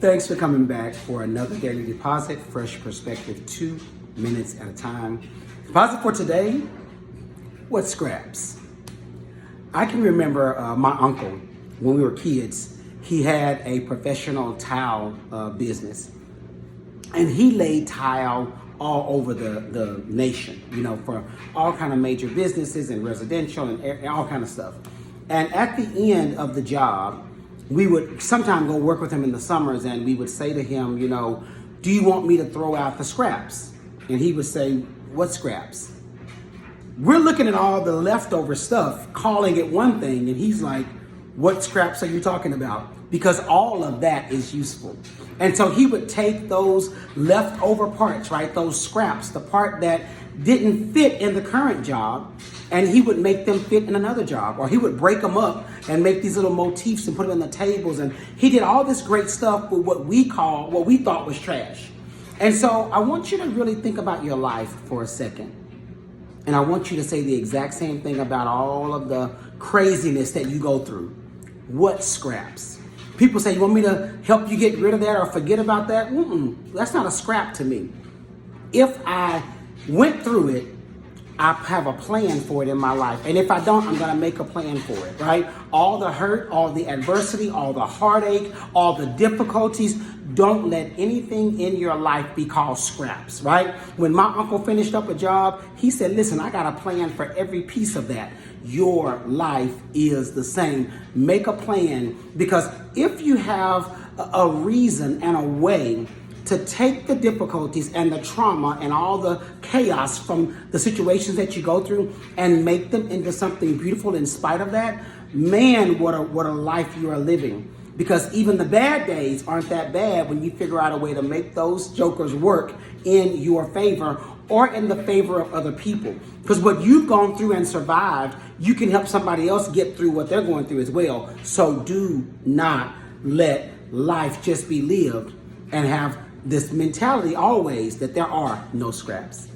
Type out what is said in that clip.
Thanks for coming back for another daily deposit, fresh perspective, 2 minutes at a time. Deposit for today, what scraps? I can remember my uncle, when we were kids, he had a professional tile business. And he laid tile all over the nation, for all kind of major businesses and residential and all kind of stuff. And at the end of the job, we would sometimes go work with him in the summers, and we would say to him, do you want me to throw out the scraps? And he would say, what scraps? We're looking at all the leftover stuff, calling it one thing, and he's like, what scraps are you talking about? Because all of that is useful. And so he would take those leftover parts, right? Those scraps, the part that didn't fit in the current job, and he would make them fit in another job, or he would break them up and make these little motifs and put them in the tables. And he did all this great stuff with what we thought was trash. And so I want you to really think about your life for a second. And I want you to say the exact same thing about all of the craziness that you go through. What scraps? People say, you want me to help you get rid of that or forget about that? That's not a scrap to me. If I went through it, I have a plan for it in my life. And if I don't, I'm going to make a plan for it, right? All the hurt, all the adversity, all the heartache, all the difficulties, don't let anything in your life be called scraps, right? When my uncle finished up a job, he said, listen, I got a plan for every piece of that. Your life is the same. Make a plan, because if you have a reason and a way to take the difficulties and the trauma and all the chaos from the situations that you go through and make them into something beautiful in spite of that, man, what a life you are living. Because even the bad days aren't that bad when you figure out a way to make those jokers work in your favor or in the favor of other people. Because what you've gone through and survived, you can help somebody else get through what they're going through as well. So do not let life just be lived and have this mentality always that there are no scraps.